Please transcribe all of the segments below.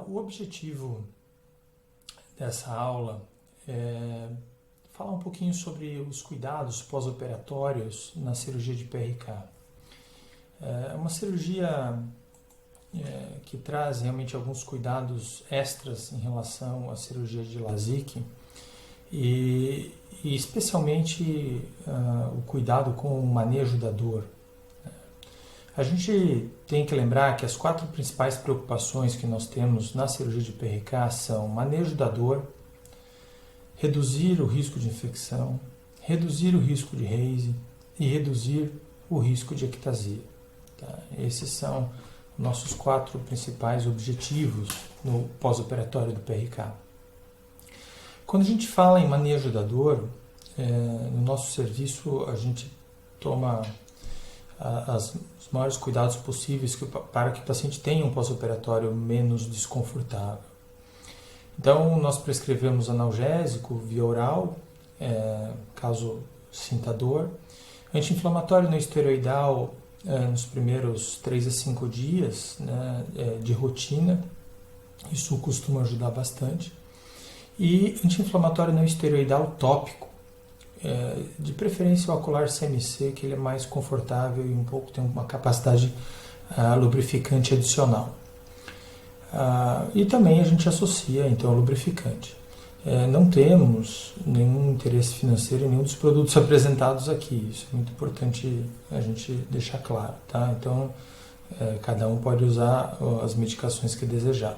O objetivo dessa aula é falar um pouquinho sobre os cuidados pós-operatórios na cirurgia de PRK. É uma cirurgia que traz realmente alguns cuidados extras em relação à cirurgia de LASIK e especialmente o cuidado com o manejo da dor. A gente tem que lembrar que as 4 principais preocupações que nós temos na cirurgia de PRK são manejo da dor, reduzir o risco de infecção, reduzir o risco de RASE e reduzir o risco de ectasia. Tá? Esses são nossos 4 principais objetivos no pós-operatório do PRK. Quando a gente fala em manejo da dor, no nosso serviço a gente toma os maiores cuidados possíveis para que o paciente tenha um pós-operatório menos desconfortável. Então, nós prescrevemos analgésico via oral, caso sinta dor, anti-inflamatório não esteroidal nos primeiros 3 a 5 dias, né, de rotina, isso costuma ajudar bastante, e anti-inflamatório não esteroidal tópico, de preferência o ocular CMC, que ele é mais confortável e tem uma capacidade lubrificante adicional. E também a gente associa então ao lubrificante. Não temos nenhum interesse financeiro em nenhum dos produtos apresentados aqui, isso é muito importante a gente deixar claro, tá? Então cada um pode usar as medicações que desejar.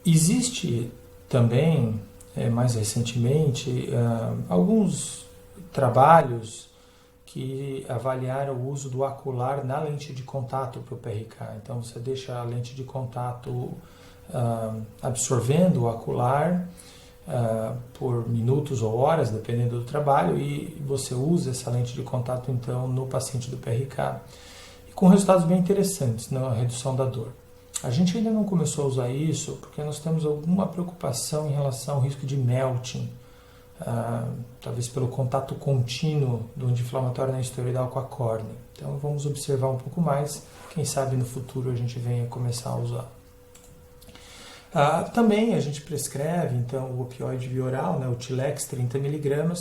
Existe também mais recentemente, alguns trabalhos que avaliaram o uso do ocular na lente de contato para o PRK. Então, você deixa a lente de contato absorvendo o ocular por minutos ou horas, dependendo do trabalho, e você usa essa lente de contato, então, no paciente do PRK, e com resultados bem interessantes na redução da dor. A gente ainda não começou a usar isso porque nós temos alguma preocupação em relação ao risco de melting, talvez pelo contato contínuo do anti-inflamatório não esteroidal com a córnea. Então vamos observar um pouco mais, quem sabe no futuro a gente venha começar a usar. Também a gente prescreve então o opioide via oral, né, o Tilex 30 mg,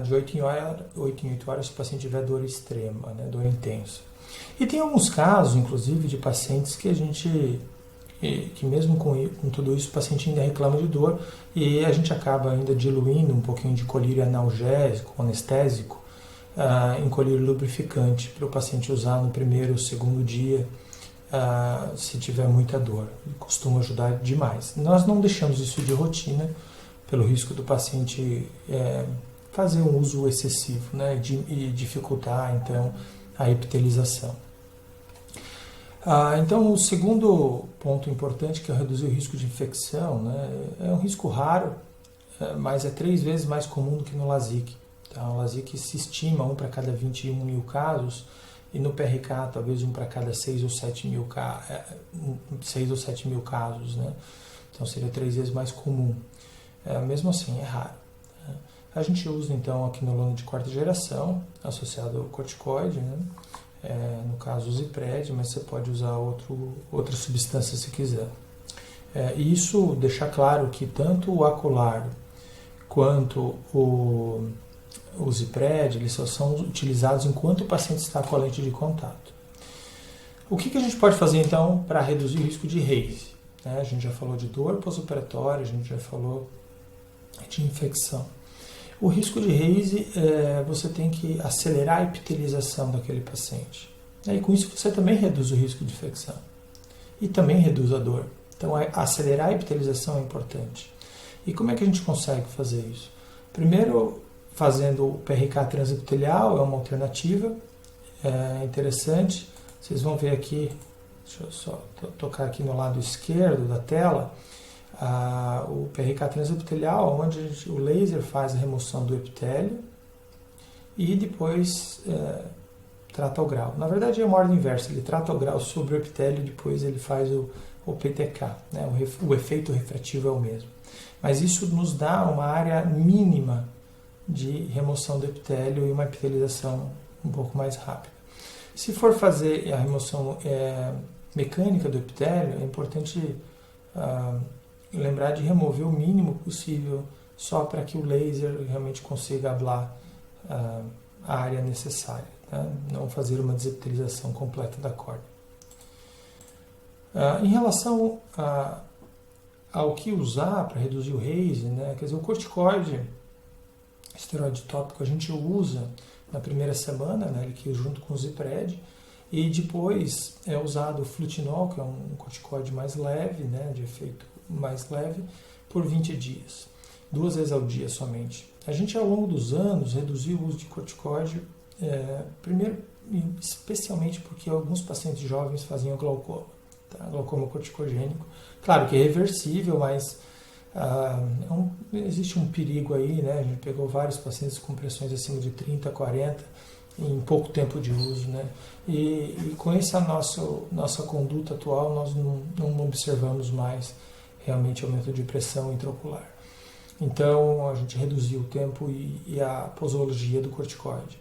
de 8 em 8 horas se o paciente tiver dor extrema, né, dor intensa. E tem alguns casos, inclusive, de pacientes que mesmo com tudo isso, o paciente ainda reclama de dor e a gente acaba ainda diluindo um pouquinho de colírio analgésico, anestésico, em colírio lubrificante para o paciente usar no primeiro ou segundo dia, se tiver muita dor. Costuma ajudar demais. Nós não deixamos isso de rotina pelo risco do paciente fazer um uso excessivo, né, e dificultar, então, a epitelização. Então, o segundo ponto importante, que é reduzir o risco de infecção, né, é um risco raro, mas é 3 vezes mais comum do que no LASIK. Tá? O LASIK se estima 1 para cada 21 mil casos, e no PRK talvez 1 para cada 6 ou 7 mil casos. Né? Então, seria 3 vezes mais comum. Mesmo assim, é raro. Né? A gente usa, então, a quinolona de 4ª geração, associado ao corticoide, né? No caso o Zipred, mas você pode usar outra substância se quiser. E isso deixa claro que tanto o ocular quanto o Zipred, eles só são utilizados enquanto o paciente está com a lente de contato. O que a gente pode fazer, então, para reduzir o risco de RASE? A gente já falou de dor pós-operatória, a gente já falou de infecção. O risco de RASE, você tem que acelerar a epitelização daquele paciente. E com isso você também reduz o risco de infecção. E também reduz a dor. Então, acelerar a epitelização é importante. E como é que a gente consegue fazer isso? Primeiro, fazendo o PRK transepitelial, é uma alternativa interessante. Vocês vão ver aqui, deixa eu só tocar aqui no lado esquerdo da tela, o PRK transepitelial, onde o laser faz a remoção do epitélio e depois trata o grau. Na verdade é uma ordem inversa, ele trata o grau sobre o epitélio e depois ele faz o PTK, né? O efeito refrativo é o mesmo. Mas isso nos dá uma área mínima de remoção do epitélio e uma epitelização um pouco mais rápida. Se for fazer a remoção mecânica do epitélio, é importante lembrar de remover o mínimo possível só para que o laser realmente consiga ablar a área necessária, tá? Não fazer uma desepitelização completa da córnea. Em relação ao que usar para reduzir o RASE, né? Quer dizer, o corticoide, esteroide tópico, a gente usa na primeira semana, né, que junto com o Zipred, e depois é usado o flutinol, que é um corticoide mais leve, né, de efeito mais leve, por 20 dias, 2 vezes ao dia somente. A gente, ao longo dos anos, reduziu o uso de corticoide, primeiro, especialmente porque alguns pacientes jovens faziam glaucoma, tá? Glaucoma corticogênico. Claro que é reversível, mas existe um perigo aí, né? A gente pegou vários pacientes com pressões acima de 30, 40 em pouco tempo de uso, né? E com essa nossa conduta atual, nós não observamos mais realmente aumento de pressão intraocular. Então, a gente reduziu o tempo e a posologia do corticoide.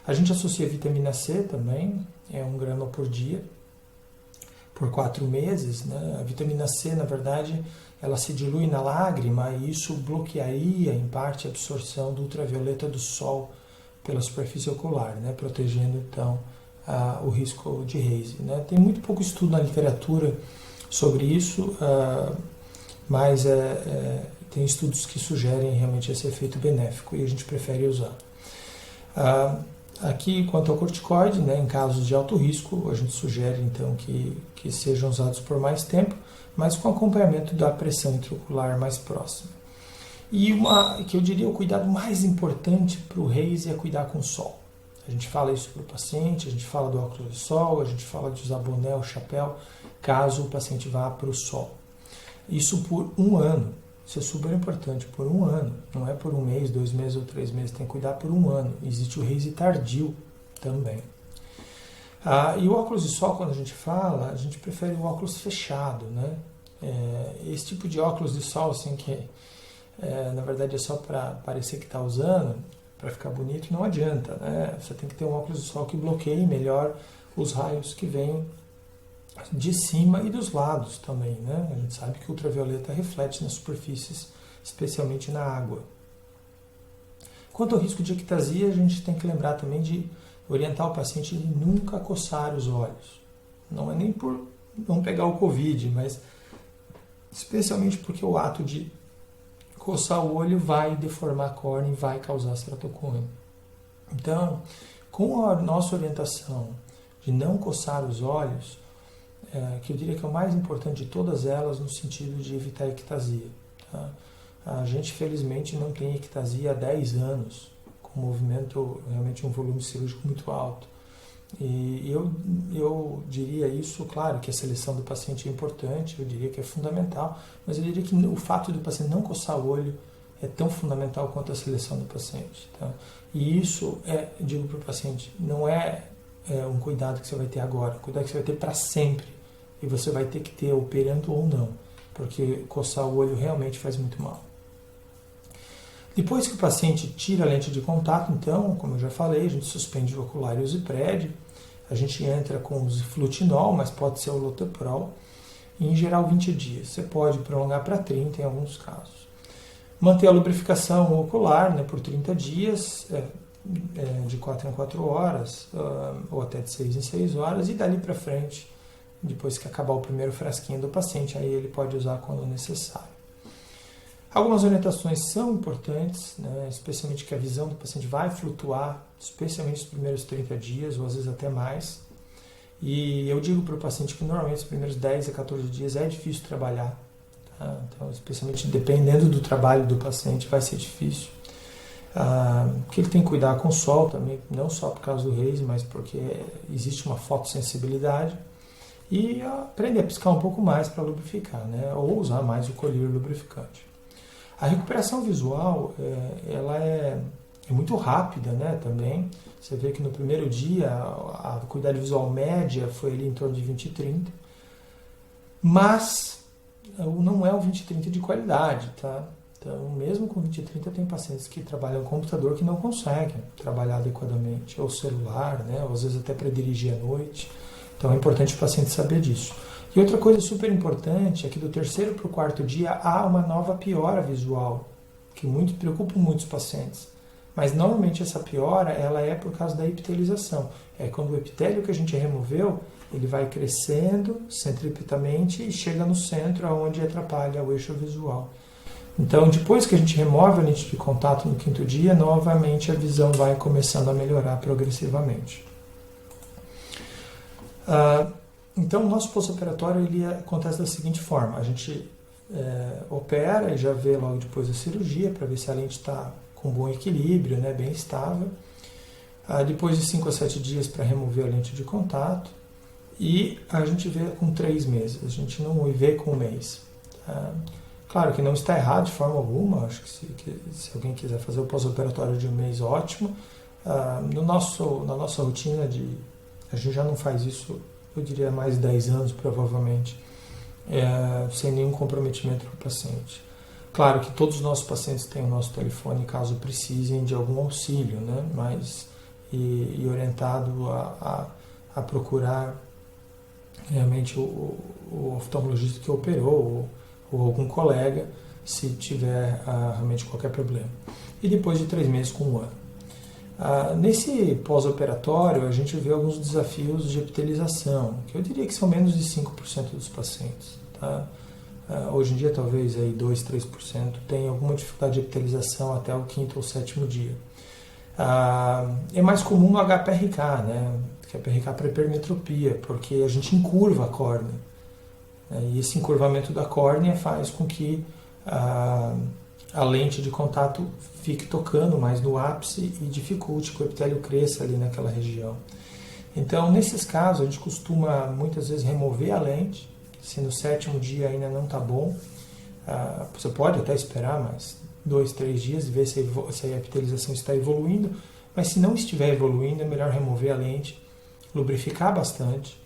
A gente associa vitamina C também, é 1 grama por dia, por 4 meses, né? A vitamina C, na verdade, ela se dilui na lágrima e isso bloquearia, em parte, a absorção do ultravioleta do sol pela superfície ocular, né? Protegendo, então, o risco de RASE, né? Tem muito pouco estudo na literatura sobre isso, mas tem estudos que sugerem realmente esse efeito benéfico e a gente prefere usar. Aqui, quanto ao corticoide, né, em casos de alto risco, a gente sugere então que sejam usados por mais tempo, mas com acompanhamento da pressão intraocular mais próxima. E que eu diria o cuidado mais importante para o RASE é cuidar com o sol. A gente fala isso para o paciente, a gente fala do óculos de sol, a gente fala de usar boné ou chapéu, caso o paciente vá para o sol. Isso por 1 ano. Isso é super importante, por 1 ano. Não é por 1 mês, 2 meses ou 3 meses. Tem que cuidar por 1 ano. Existe o RASE tardio também. E o óculos de sol, quando a gente fala, a gente prefere o óculos fechado, né? Esse tipo de óculos de sol, assim, que na verdade é só para parecer que está usando, para ficar bonito, não adianta, né? Você tem que ter um óculos de sol que bloqueie melhor os raios que vêm de cima e dos lados também, né? A gente sabe que o ultravioleta reflete nas superfícies, especialmente na água. Quanto ao risco de ectasia, a gente tem que lembrar também de orientar o paciente de nunca coçar os olhos. Não é nem por não pegar o Covid, mas especialmente porque o ato de coçar o olho vai deformar a córnea e vai causar ceratocone. Então, com a nossa orientação de não coçar os olhos, que eu diria que é o mais importante de todas elas no sentido de evitar ectasia. Tá? A gente, felizmente, não tem ectasia há 10 anos, com movimento, realmente um volume cirúrgico muito alto. E eu diria isso, claro, que a seleção do paciente é importante, eu diria que é fundamental, mas eu diria que o fato do paciente não coçar o olho é tão fundamental quanto a seleção do paciente. Tá? E isso, digo para o paciente, não é um cuidado que você vai ter agora, é um cuidado que você vai ter para sempre. E você vai ter que ter operando ou não, porque coçar o olho realmente faz muito mal. Depois que o paciente tira a lente de contato, então, como eu já falei, a gente suspende o ocular e o Zipred, a gente entra com o flutinol, mas pode ser o Loteprol, e em geral 20 dias. Você pode prolongar para 30 em alguns casos. Manter a lubrificação ocular, né, por 30 dias, de 4 em 4 horas, ou até de 6 em 6 horas, e dali para frente, depois que acabar o primeiro frasquinho do paciente, aí ele pode usar quando necessário. Algumas orientações são importantes, né, especialmente que a visão do paciente vai flutuar, especialmente nos primeiros 30 dias, ou às vezes até mais. E eu digo para o paciente que normalmente os primeiros 10 a 14 dias é difícil trabalhar. Tá? Então, especialmente dependendo do trabalho do paciente, vai ser difícil. Porque ele tem que cuidar com o sol também, não só por causa do RASE, mas porque existe uma fotossensibilidade. E aprender a piscar um pouco mais para lubrificar, né? Ou usar mais o colírio lubrificante. A recuperação visual ela é muito rápida, né, também. Você vê que no primeiro dia a acuidade visual média foi ali em torno de 20 e 30, mas não é o 20 e 30 de qualidade, tá? Então, mesmo com 20 e 30, tem pacientes que trabalham com computador que não conseguem trabalhar adequadamente, ou celular, né, ou às vezes até para dirigir à noite. Então é importante o paciente saber disso. E outra coisa super importante é que do terceiro para o quarto dia há uma nova piora visual, que preocupa muitos pacientes. Mas normalmente essa piora ela é por causa da epitelização. É quando o epitélio que a gente removeu, ele vai crescendo centripetamente e chega no centro, onde atrapalha o eixo visual. Então, depois que a gente remove a lente de contato no quinto dia, novamente a visão vai começando a melhorar progressivamente. Então, o nosso pós-operatório ele acontece da seguinte forma: a gente opera e já vê logo depois da cirurgia para ver se a lente está com bom equilíbrio, né, bem estável. Depois de 5 a 7 dias para remover a lente de contato, e a gente vê com 3 meses, a gente não vê com 1 mês. Claro que não está errado de forma alguma, acho que se alguém quiser fazer o pós-operatório de 1 mês, ótimo. Na nossa rotina, a gente já não faz isso, eu diria, há mais de 10 anos, provavelmente, sem nenhum comprometimento para o paciente. Claro que todos os nossos pacientes têm o nosso telefone, caso precisem de algum auxílio, né? E orientado a procurar realmente o oftalmologista que operou, ou algum colega, se tiver realmente qualquer problema. E depois de 3 meses com 1 ano. Nesse pós-operatório, a gente vê alguns desafios de epitelização, que eu diria que são menos de 5% dos pacientes. Tá? Hoje em dia, talvez aí 2, 3% tem alguma dificuldade de epitelização até o 5º ou 7º dia. É mais comum no HPRK, né? Que é PRK para hipermetropia, porque a gente encurva a córnea. E esse encurvamento da córnea faz com que a lente de contato fique tocando mais no ápice e dificulte que o epitélio cresça ali naquela região. Então, nesses casos, a gente costuma muitas vezes remover a lente, se no 7º dia ainda não está bom. Você pode até esperar mais 2, 3 dias e ver se a epitelização está evoluindo, mas se não estiver evoluindo, é melhor remover a lente, lubrificar bastante,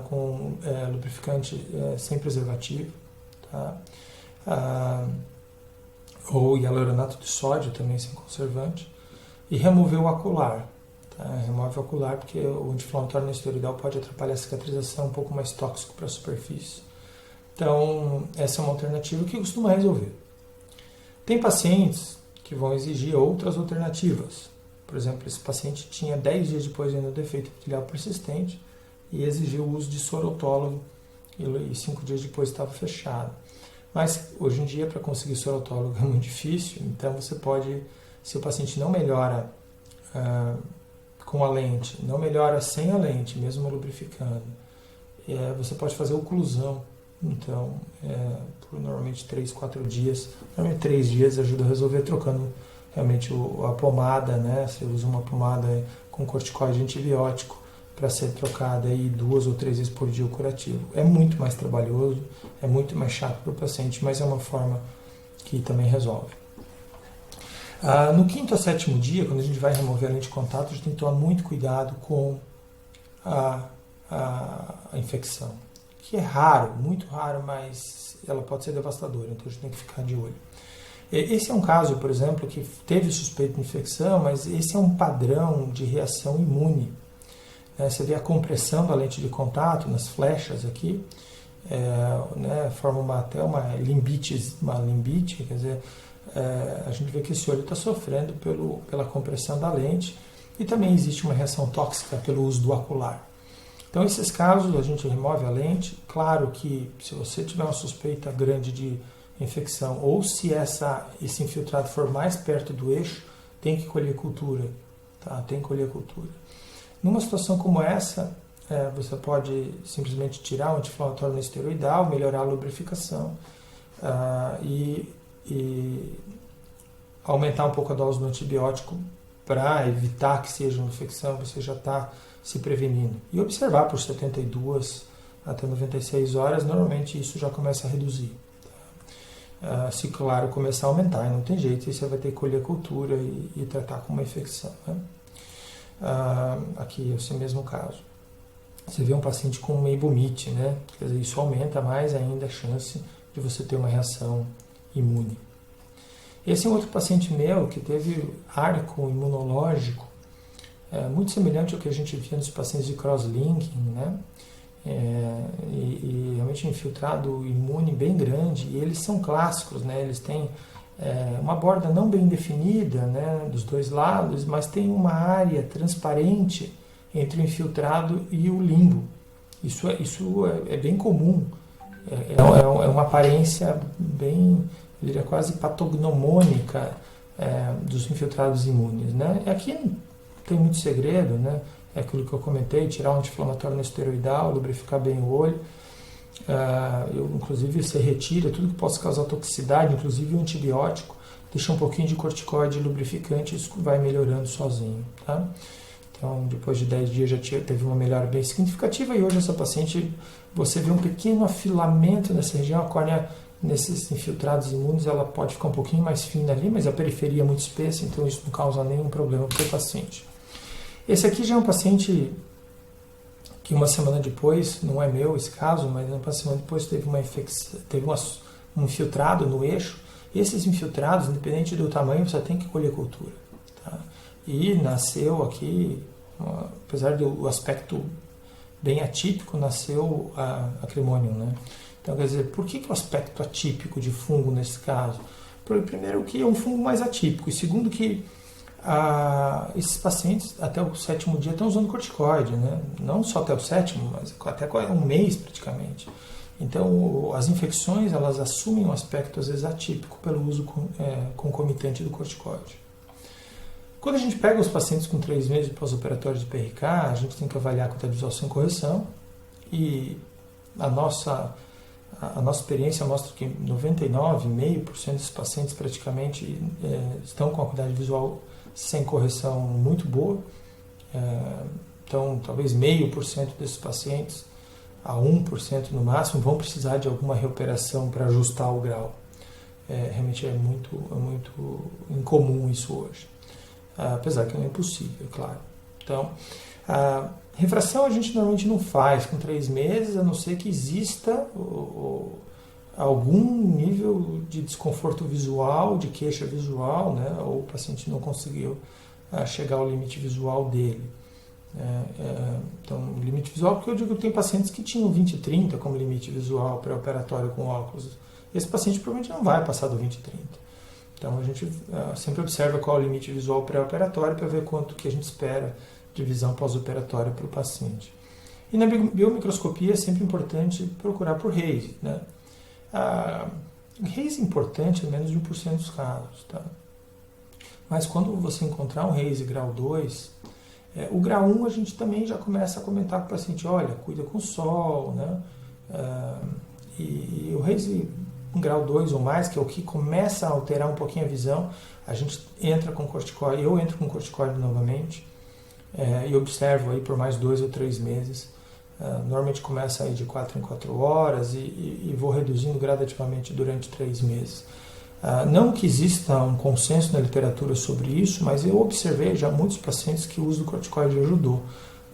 com lubrificante sem preservativo, tá? Ou hialurônato de sódio também sem conservante, e remover o ocular. Tá? Remove o ocular porque o anti-inflamatório não esteroidal pode atrapalhar a cicatrização, um pouco mais tóxico para a superfície. Então, essa é uma alternativa que costuma resolver. Tem pacientes que vão exigir outras alternativas. Por exemplo, esse paciente tinha 10 dias depois ainda do defeito epitelial persistente e exigiu o uso de sorotólogo e 5 dias depois estava fechado. Mas hoje em dia, para conseguir sorotólogo é muito difícil, então você pode, se o paciente não melhora com a lente, não melhora sem a lente, mesmo lubrificando, você pode fazer oclusão. Então, por normalmente 3, 4 dias, normalmente 3 dias ajuda a resolver trocando realmente a pomada, né? Você usa uma pomada com corticoide antibiótico para ser trocada aí 2 ou 3 vezes por dia o curativo. É muito mais trabalhoso, é muito mais chato para o paciente, mas é uma forma que também resolve. No 5º a 7º dia, quando a gente vai remover a lente de contato, a gente tem que tomar muito cuidado com a infecção, que é raro, muito raro, mas ela pode ser devastadora, então a gente tem que ficar de olho. Esse é um caso, por exemplo, que teve suspeita de infecção, mas esse é um padrão de reação imune. Você vê a compressão da lente de contato nas flechas aqui, forma até uma limbite, quer dizer, a gente vê que esse olho está sofrendo pela compressão da lente, e também existe uma reação tóxica pelo uso do ocular. Então, esses casos, a gente remove a lente. Claro que se você tiver uma suspeita grande de infecção, ou se esse infiltrado for mais perto do eixo, tem que colher cultura. Tá? Tem que colher cultura. Numa situação como essa, você pode simplesmente tirar o anti-inflamatório não esteroidal, melhorar a lubrificação e aumentar um pouco a dose do antibiótico para evitar que seja uma infecção, você já está se prevenindo. E observar por 72 até 96 horas, normalmente isso já começa a reduzir. Se, claro, começar a aumentar, e não tem jeito, aí você vai ter que colher cultura e tratar com uma infecção. Né? Aqui, esse mesmo caso. Você vê um paciente com meibomite, né? Quer dizer, isso aumenta mais ainda a chance de você ter uma reação imune. Esse é um outro paciente meu que teve arco imunológico muito semelhante ao que a gente via nos pacientes de cross-linking, né? E realmente um infiltrado imune bem grande, e eles são clássicos, né? Eles têm uma borda não bem definida, né, dos dois lados, mas tem uma área transparente entre o infiltrado e o limbo. Isso é bem comum, é uma aparência bem, eu diria, quase patognomônica dos infiltrados imunes, né? Aqui não tem muito segredo, né? É aquilo que eu comentei, tirar um anti-inflamatório não esteroidal, lubrificar bem o olho. Inclusive, você retira tudo que possa causar toxicidade, inclusive o antibiótico, deixa um pouquinho de corticoide lubrificante, isso vai melhorando sozinho, tá? Então, depois de 10 dias já teve uma melhora bem significativa, e hoje essa paciente, você vê um pequeno afilamento nessa região, a córnea, nesses infiltrados imunes, ela pode ficar um pouquinho mais fina ali, mas a periferia é muito espessa, então isso não causa nenhum problema para o paciente. Esse aqui já é um paciente que uma semana depois, não é meu esse caso, mas uma semana depois teve uma infecção, teve um infiltrado no eixo. Esses infiltrados, independente do tamanho, você tem que colher cultura. Tá? E nasceu aqui, apesar do aspecto bem atípico, nasceu a Acrimonium, né? Então, quer dizer, por que o aspecto atípico de fungo nesse caso? Primeiro, que é um fungo mais atípico, e segundo, que esses pacientes até o 7º dia estão usando corticoide, né? Não só até o 7º, mas até um mês praticamente. Então, as infecções, elas assumem um aspecto às vezes atípico pelo uso concomitante do corticoide. Quando a gente pega os pacientes com 3 meses de pós-operatório de PRK, a gente tem que avaliar a quantidade visual sem correção, e a nossa experiência mostra que 99,5% desses pacientes praticamente estão com a qualidade visual sem correção muito boa. Então, talvez 0,5% desses pacientes, a 1% no máximo, vão precisar de alguma reoperação para ajustar o grau. Realmente é muito incomum isso hoje. Apesar que não é impossível, claro. Então, a refração a gente normalmente não faz com 3 meses, a não ser que exista algum nível de desconforto visual, de queixa visual, né? Ou o paciente não conseguiu chegar ao limite visual dele. Então, limite visual, porque eu digo que tem pacientes que tinham 20/30 como limite visual pré-operatório com óculos. Esse paciente provavelmente não vai passar do 20/30. Então, a gente sempre observa qual é o limite visual pré-operatório para ver quanto que a gente espera de visão pós-operatória para o paciente. E na biomicroscopia é sempre importante procurar por haze, né? Haze é importante em menos de 1% dos casos, tá? Mas quando você encontrar um haze grau 2, o grau 1 a gente também já começa a comentar com o paciente, olha, cuida com o sol, né? E o haze grau 2 ou mais, que é o que começa a alterar um pouquinho a visão, a gente entra com corticoide, eu entro com corticoide novamente, e observo aí por mais 2 ou 3 meses. Normalmente começa aí de 4 em 4 horas e vou reduzindo gradativamente durante 3 meses. Não que exista um consenso na literatura sobre isso, mas eu observei já muitos pacientes que o uso do corticoide ajudou.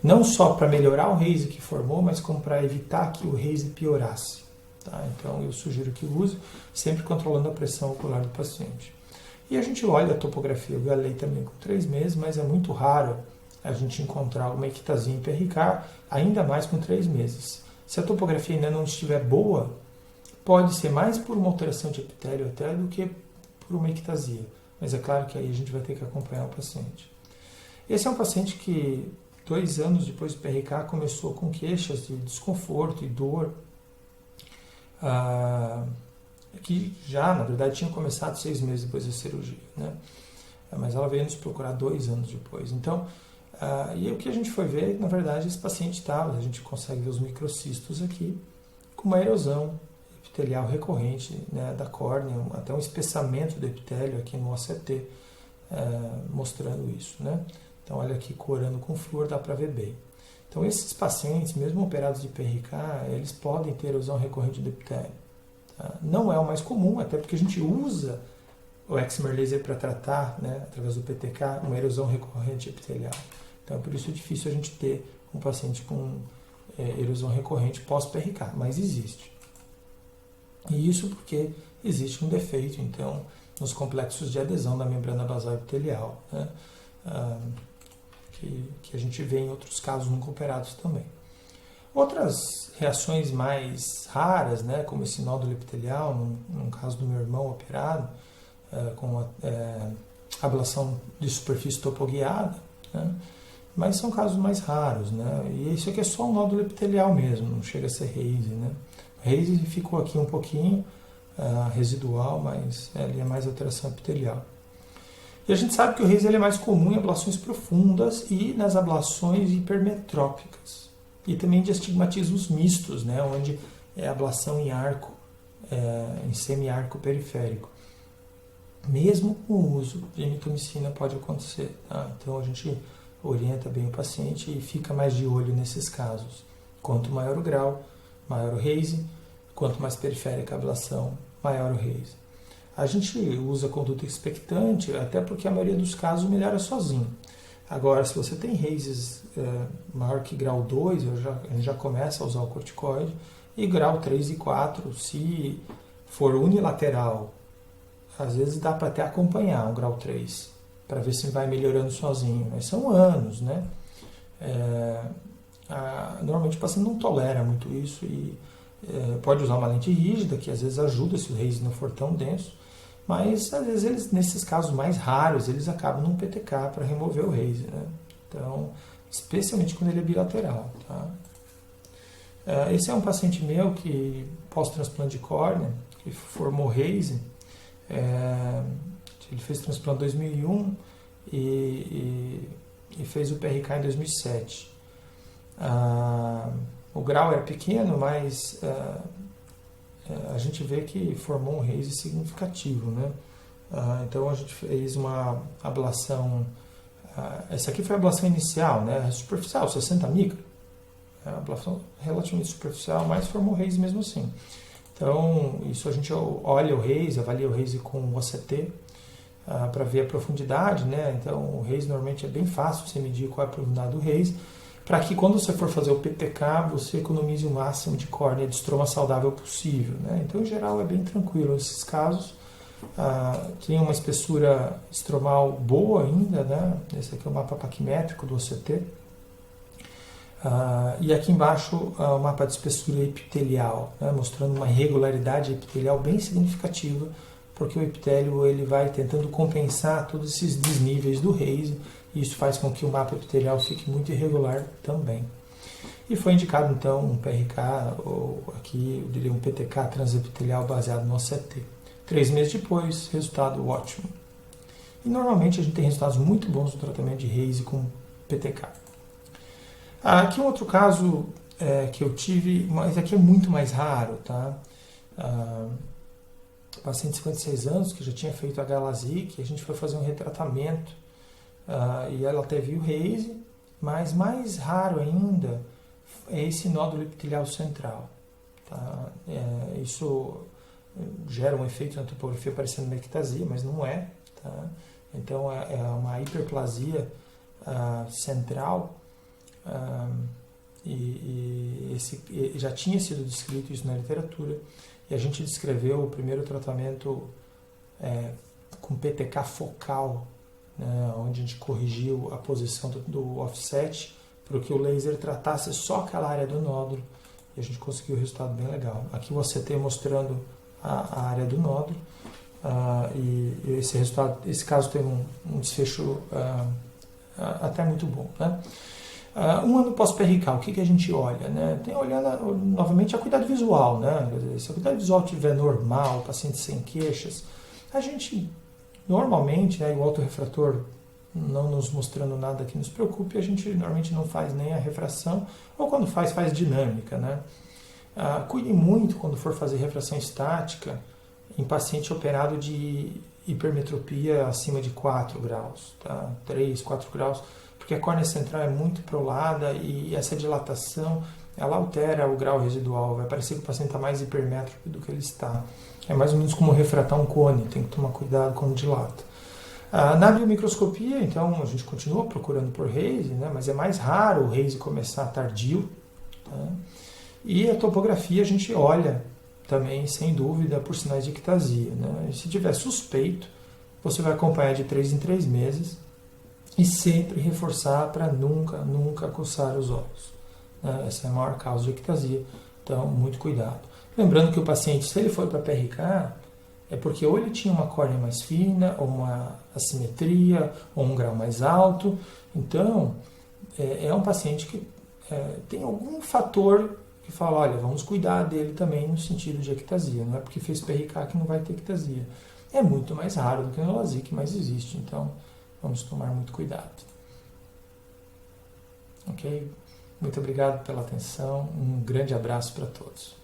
Não só para melhorar o haze que formou, mas como para evitar que o haze piorasse. Tá? Então eu sugiro que use, sempre controlando a pressão ocular do paciente. E a gente olha a topografia VLA também com 3 meses, mas é muito raro a gente encontrar uma ectasia em PRK, ainda mais com 3 meses. Se a topografia ainda não estiver boa, pode ser mais por uma alteração de epitélio até do que por uma ectasia. Mas é claro que aí a gente vai ter que acompanhar o paciente. Esse é um paciente que, 2 anos depois do PRK, começou com queixas de desconforto e dor, que já, na verdade, tinha começado 6 meses depois da cirurgia, né? Mas ela veio nos procurar 2 anos depois. Então, e o que a gente foi ver, na verdade, esse paciente estava, a gente consegue ver os microcistos aqui, com uma erosão epitelial recorrente, né, da córnea, até um espessamento do epitélio aqui no OCT, mostrando isso, né? Então, olha aqui, corando com flúor, dá para ver bem. Então, esses pacientes, mesmo operados de PRK, eles podem ter erosão recorrente do epitélio. Tá? Não é o mais comum, até porque a gente usa o excimer laser para tratar, né, através do PTK, uma erosão recorrente epitelial. Então, por isso é difícil a gente ter um paciente com erosão recorrente pós-PRK, mas existe. E isso porque existe um defeito, então, nos complexos de adesão da membrana basal epitelial, né, que a gente vê em outros casos nunca operados também. Outras reações mais raras, né, como esse nódulo epitelial, num caso do meu irmão operado, com ablação de superfície topoguiada, né, mas são casos mais raros, né, e isso aqui é só um nódulo epitelial mesmo, não chega a ser Reise, né. Reise ficou aqui um pouquinho residual, mas ele é mais alteração epitelial. E a gente sabe que o Reise ele é mais comum em ablações profundas e nas ablações hipermetrópicas. E também de astigmatismos mistos, né, onde é ablação em arco, em semiarco periférico. Mesmo com o uso de mitomicina pode acontecer. Tá? Então a gente orienta bem o paciente e fica mais de olho nesses casos. Quanto maior o grau, maior o Reise. Quanto mais periférica a ablação, maior o Reise. A gente usa conduta expectante, até porque a maioria dos casos melhora sozinho. Agora, se você tem Reises maior que grau 2, a gente já começa a usar o corticoide, e grau 3 e 4, se for unilateral, às vezes dá para até acompanhar um grau 3, para ver se vai melhorando sozinho, mas são anos, né? Normalmente o paciente não tolera muito isso e pode usar uma lente rígida, que às vezes ajuda se o Reise não for tão denso, mas às vezes eles, nesses casos mais raros, eles acabam num PTK para remover o Reise, né? Então, especialmente quando ele é bilateral, tá? Esse é um paciente meu que pós-transplante de córnea, que formou Reise, ele fez transplante em 2001 e fez o PRK em 2007. O grau era pequeno, mas a gente vê que formou um Reise significativo, né? Então a gente fez uma ablação, essa aqui foi a ablação inicial, né? Superficial, 60 micro, a ablação relativamente superficial, mas formou Reise mesmo assim. Então isso a gente olha o Reise, avalia o Reise com o OCT para ver a profundidade, né? Então o Reise normalmente é bem fácil você medir qual é a profundidade do Reise, para que quando você for fazer o PTK, você economize o máximo de córnea de estroma saudável possível, né? Então, em geral, é bem tranquilo nesses casos. Tem uma espessura estromal boa ainda, né? Esse aqui é o mapa paquimétrico do OCT. E aqui embaixo o mapa de espessura epitelial, né? Mostrando uma irregularidade epitelial bem significativa, porque o epitélio ele vai tentando compensar todos esses desníveis do Reise, e isso faz com que o mapa epitelial fique muito irregular também. E foi indicado então um PRK, ou aqui eu diria um PTK transepitelial baseado no OCT. 3 meses depois, resultado ótimo. E normalmente a gente tem resultados muito bons no tratamento de Reise com PTK. Aqui um outro caso que eu tive, mas aqui é muito mais raro, tá? Paciente de 56 anos que já tinha feito HLASIK, a gente foi fazer um retratamento e ela teve o Reise, mas mais raro ainda é esse nódulo epitelial central. Tá? Isso gera um efeito na topografia parecendo uma ectasia, mas não é. Tá? Então é uma hiperplasia central e já tinha sido descrito isso na literatura, e a gente descreveu o primeiro tratamento com PTK focal, né, onde a gente corrigiu a posição do offset para que o laser tratasse só aquela área do nódulo, e a gente conseguiu um resultado bem legal. Aqui o OCT mostrando a área do nódulo, e esse resultado, esse caso teve um desfecho até muito bom, né? Um ano pós-PRK, o que a gente olha? Né? Tem olhando novamente a cuidado visual, né? Se a cuidado visual estiver normal, paciente sem queixas, a gente normalmente, né, o autorrefrator não nos mostrando nada que nos preocupe, a gente normalmente não faz nem a refração, ou quando faz dinâmica, né? Cuide muito quando for fazer refração estática em paciente operado de hipermetropia acima de 4 graus, tá? 3, 4 graus, porque a córnea central é muito prolada e essa dilatação ela altera o grau residual, vai parecer que o paciente está mais hipermétrope do que ele está. É mais ou menos como refratar um cone, tem que tomar cuidado quando dilata. Na biomicroscopia, então, a gente continua procurando por Reise, né, mas é mais raro o Reise começar tardio. Tá? E a topografia a gente olha também, sem dúvida, por sinais de ictasia. Né? E se tiver suspeito, você vai acompanhar de 3 em 3 meses. E sempre reforçar para nunca coçar os olhos. Né? Essa é a maior causa de ectasia, então muito cuidado. Lembrando que o paciente, se ele for para PRK, é porque ou ele tinha uma córnea mais fina, ou uma assimetria, ou um grau mais alto. Então, é um paciente que tem algum fator que fala, olha, vamos cuidar dele também no sentido de ectasia. Não é porque fez PRK que não vai ter ectasia. É muito mais raro do que a Neulazic, mas existe. Então, vamos tomar muito cuidado. Ok? Muito obrigado pela atenção. Um grande abraço para todos.